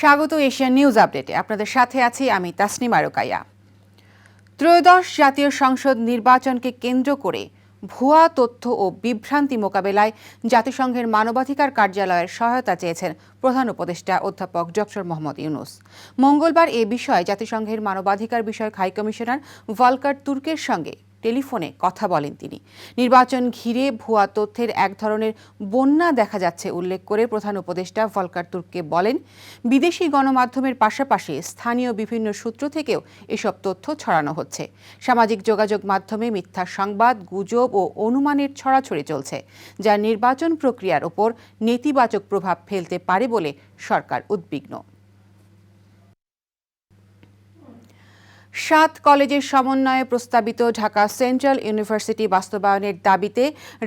স্বাগত Asian news আপডেটে। আপনাদের সাথে আছি আমি তাসনিমা রোকাইয়া। ত্রয়োদশ জাতীয় সংসদ নির্বাচনকে কেন্দ্র করে ভুয়া তথ্য ও বিভ্রান্তি মোকাবেলায় জাতিসংঘের মানবাধিকার কার্যালয়ের সহায়তা চেয়েছেন প্রধান উপদেষ্টা অধ্যাপক ডক্টর মোহাম্মদ ইউনূস। মঙ্গলবার এ বিষয়ে জাতিসংঘের মানবাধিকার বিষয়ক হাইকমিশনার ভলকার তুর্কের সঙ্গে টেলিফোনে কথা বলেন তিনি। নির্বাচন ঘিরে ভুয়া তথ্যের এক ধরনের বন্যা দেখা যাচ্ছে উল্লেখ করে প্রধান উপদেষ্টা ভলকার তুর্ককে বলেন, বিদেশি গণমাধ্যমের পাশাপাশি স্থানীয় বিভিন্ন সূত্র থেকেও এসব তথ্য ছড়ানো হচ্ছে। সামাজিক যোগাযোগ মাধ্যমে মিথ্যা সংবাদ, গুজব ও অনুমানের ছড়াছড়ি চলছে, যা নির্বাচন প্রক্রিয়ার ওপর নেতিবাচক প্রভাব ফেলতে পারে বলে সরকার উদ্বিগ্ন। 7 কলেজের সমন্বয়ে প্রস্তাবিত ঢাকা সেন্ট্রাল ইউনিভার্সিটি বাস্তবায়নের দাবিতে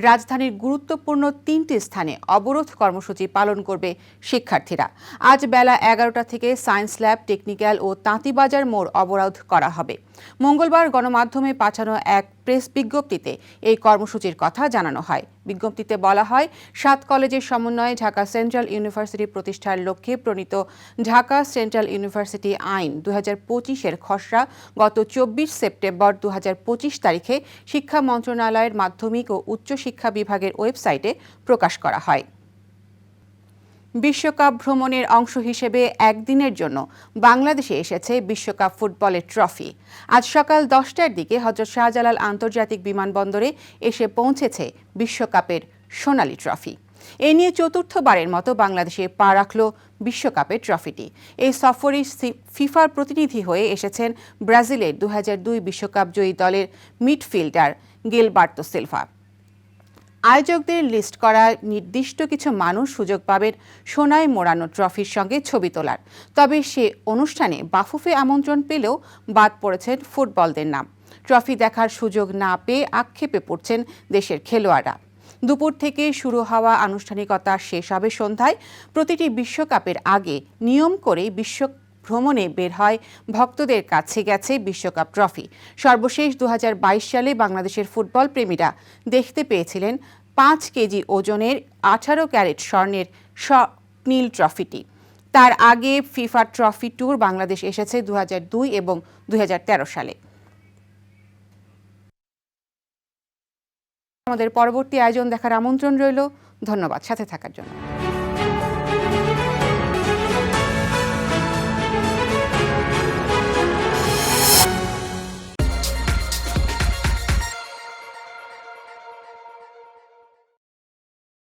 রাজধানীর গুরুত্বপূর্ণ 3টি স্থানে অবরোধ কর্মসূচি পালন করবে শিক্ষার্থীরা। আজ বেলা 11টা থেকে সায়েন্স ল্যাব, টেকনিক্যাল ও তাঁতিবাজার মোড় অবরোধ করা হবে। মঙ্গলবার গণমাধ্যমে পাঠানো এক প্রেস বিজ্ঞপ্তিতে এই কর্মসূচির কথা জানানো হয়। বিজ্ঞপ্তিতে বলা হয়, 7 কলেজের সমন্বয়ে ঢাকা সেন্ট্রাল ইউনিভার্সিটি প্রতিষ্ঠার লক্ষ্যে প্রণীত ঢাকা সেন্ট্রাল ইউনিভার্সিটি আইন 2025-এর খসড়া গত 24 সেপ্টেম্বর 2025 তারিখে শিক্ষা মন্ত্রণালয়ের মাধ্যমিক ও উচ্চ শিক্ষা বিভাগের ওয়েবসাইটে প্রকাশ করা হয়। বিশ্বকাপ ভ্রমণের অংশ হিসেবে একদিনের জন্য বাংলাদেশে এসেছে বিশ্বকাপ ফুটবলের ট্রফি। আজ সকাল 10টার দিকে হযরত শাহজালাল আন্তর্জাতিক বিমানবন্দরে এসে পৌঁছেছে বিশ্বকাপের সোনালী ট্রফি। এ নিয়ে চতুর্থবারের মতো বাংলাদেশে পা রাখল বিশ্বকাপের ট্রফিটি। এই সফরে ফিফার প্রতিনিধি হয়ে এসেছেন ব্রাজিলের 2002 বিশ্বকাপ জয়ী দলের মিডফিল্ডার গিলবার্তো সিলভা। আয়োজকদের লিস্ট করা নির্দিষ্ট কিছু মানুষ সুযোগ পাবেন সোনায় মোড়ানো ট্রফির সঙ্গে ছবি তোলার। তবে সে অনুষ্ঠানে বাফুফে আমন্ত্রণ পেলেও বাদ পড়েছেন ফুটবলদের নাম। ট্রফি দেখার সুযোগ না পেয়ে আক্ষেপে পড়ছেন দেশের খেলোয়াড়রা। দুপুর থেকে শুরু হওয়া আনুষ্ঠানিকতা শেষ হবে সন্ধ্যায়। প্রতিটি বিশ্বকাপের আগে নিয়ম করে ভ্রমণে বের হয় ভক্তদের কাছে গেছে বিশ্বকাপ ট্রফি। সর্বশেষ 2022 সালে বাংলাদেশের ফুটবল প্রেমীরা দেখতে পেয়েছিলেন 5 কেজি ওজনের 18 ক্যারেট স্বর্ণের নীল ট্রফিটি। তার আগে ফিফা ট্রফি ট্যুর বাংলাদেশ এসেছে 2002 এবং 2013 সালে। আমাদের পরবর্তী আয়োজন দেখার আমন্ত্রণ রইল। ধন্যবাদ সাথে থাকার জন্য।